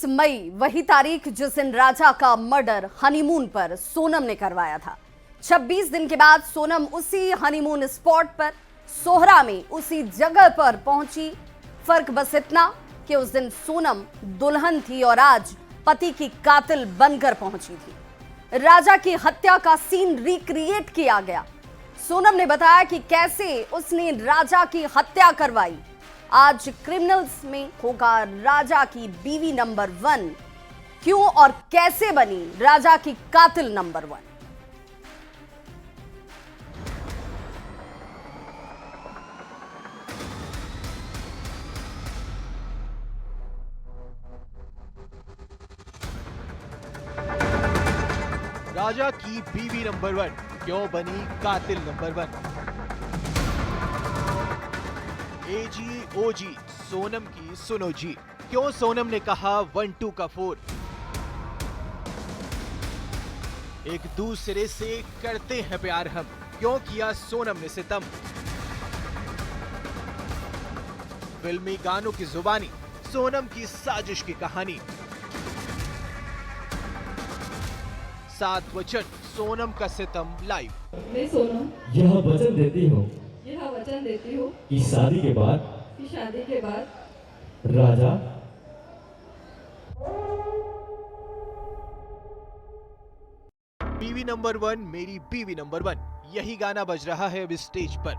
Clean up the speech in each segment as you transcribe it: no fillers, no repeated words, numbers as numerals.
23 मई वही तारीख जिस दिन राजा का मर्डर हनीमून पर सोनम ने करवाया था। 26 दिन के बाद सोनम उसी हनीमून स्पॉट पर सोहरा में उसी जगह पर पहुंची। फर्क बस इतना कि उस दिन सोनम दुल्हन थी और आज पति की कातिल बनकर पहुंची थी। राजा की हत्या का सीन रिक्रिएट किया गया। सोनम ने बताया कि कैसे उसने राजा की हत्या करवाई। आज क्रिमिनल्स में होगा राजा की बीवी नंबर 1। क्यों और कैसे बनी राजा की कातिल नंबर 1। राजा की बीवी नंबर 1 क्यों बनी कातिल नंबर 1। एजी ओजी सोनम की सुनो जी, क्यों सोनम ने कहा 1-2 का 4। एक दूसरे से करते हैं प्यार हम, क्यों किया सोनम ने सितम। फिल्मी गानों की जुबानी, सोनम की साजिश की कहानी। 7 वचन सोनम का सितम लाइव। मैं सोनम यह वचन देती हूँ कि शादी के बाद राजा बीवी नंबर 1 मेरी बीवी नंबर 1, यही गाना बज रहा है अब स्टेज पर।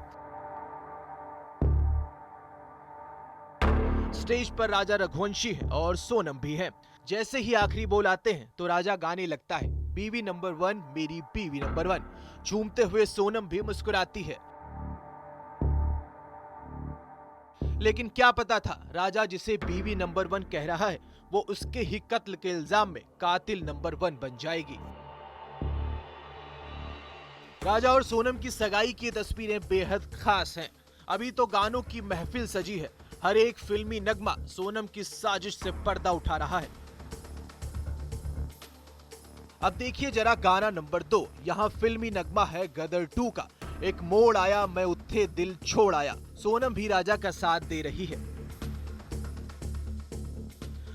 स्टेज पर राजा रघुवंशी है और सोनम भी है। जैसे ही आखिरी बोल आते हैं तो राजा गाने लगता है बीवी नंबर 1 मेरी बीवी नंबर 1। झूमते हुए सोनम भी मुस्कुराती है। लेकिन क्या पता था राजा जिसे बीवी नंबर 1 कह रहा है वो उसके ही कत्ल के इल्जाम में कातिल नंबर 1 बन जाएगी। राजा और सोनम की सगाई की तस्वीरें बेहद खास हैं। अभी तो गानों की महफिल सजी है। हर एक फिल्मी नगमा सोनम की साजिश से पर्दा उठा रहा है। अब देखिए जरा गाना नंबर 2। यहाँ फिल्मी नगमा है गदर 2 का। एक मोड़ आया मैं उत्थे दिल छोड़ आया। सोनम भी राजा का साथ दे रही है।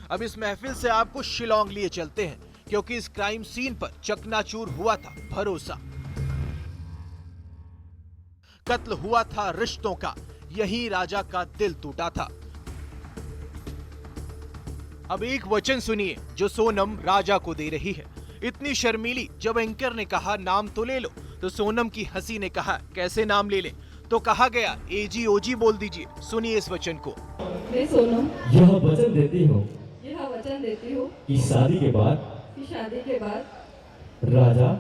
अब इस महफिल से आपको शिलोंग लिए चलते हैं, क्योंकि इस क्राइम सीन पर चकनाचूर हुआ था भरोसा। कत्ल हुआ था रिश्तों का, यही राजा का दिल टूटा था। अब एक वचन सुनिए जो सोनम राजा को दे रही है। इतनी शर्मीली, जब एंकर ने कहा नाम तो ले लो तो सोनम की हंसी ने कहा कैसे नाम ले लें, तो कहा गया एजी ओजी बोल दीजिए। सुनिए इस वचन को। मैं सोनम यह वचन देती हूँ कि शादी के बाद राजा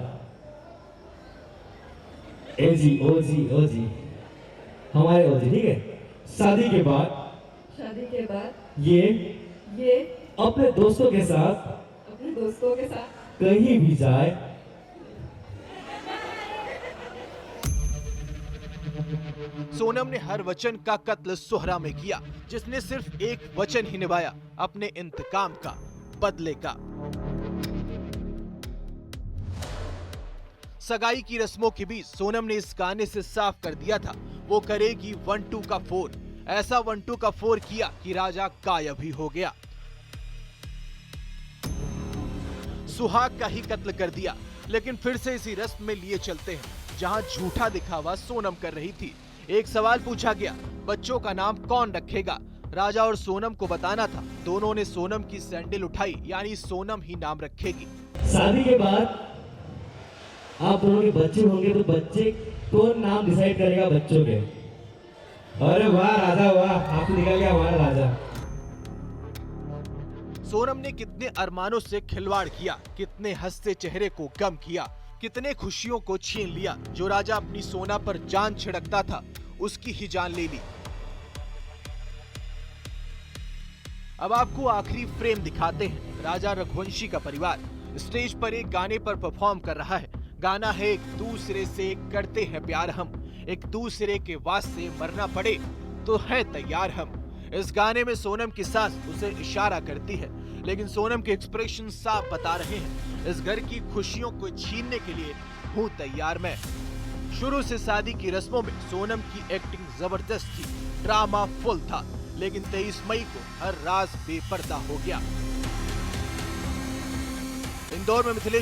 एजी ओजी ओजी हमारे ओजी, ठीक है। शादी के बाद ये अपने दोस्तों के साथ कहीं भी जाए सोनम ने हर वचन का कत्ल सोहरा में किया, जिसने सिर्फ एक वचन ही निभाया, अपने इंतकाम का, बदले का। सगाई की रस्मों के बीच सोनम ने इस गाने से साफ कर दिया था वो करेगी 1-2 का 4। ऐसा 1-2 का 4 किया कि राजा गायब ही हो गया। सुहाग का ही कत्ल कर दिया। लेकिन फिर से इसी रस्म में लिए चलते हैं जहां झूठा दिखावा सोनम कर रही थी। एक सवाल पूछा गया, बच्चों का नाम कौन रखेगा। राजा और सोनम को बताना था। दोनों ने सोनम की सैंडल उठाई, यानी सोनम ही नाम रखेगी। शादी के बाद आप दोनों के बच्चे होंगे तो बच्चे कौन नाम डिसाइड करेगा बच्चों के। अरे वाह राजा वाह, आप निकल गया हमारा राजा। सोनम ने कितने अरमानों से खिलवाड़ किया, कितने हंसते चेहरे को गम किया, कितने खुशियों को छीन लिया। जो राजा अपनी सोना पर जान छिड़कता था उसकी ही जान ले ली। अब आपको आखिरी फ्रेम दिखाते हैं। राजा रघुवंशी का परिवार स्टेज पर एक गाने पर परफॉर्म कर रहा है। गाना है एक दूसरे से करते हैं प्यार हम, एक दूसरे के वास्ते मरना पड़े तो है तैयार हम। इस गाने में सोनम की सास उसे इशारा करती है, लेकिन सोनम के एक्सप्रेशन साफ बता रहे हैं इस घर की खुशियों को छीनने के लिए हूँ तैयार मैं। शुरू से शादी की रस्मों में सोनम की एक्टिंग जबरदस्त थी, ड्रामा फुल था, लेकिन 23 मई को हर राज बेपर्दा हो गया। इंदौर में मिथिलेश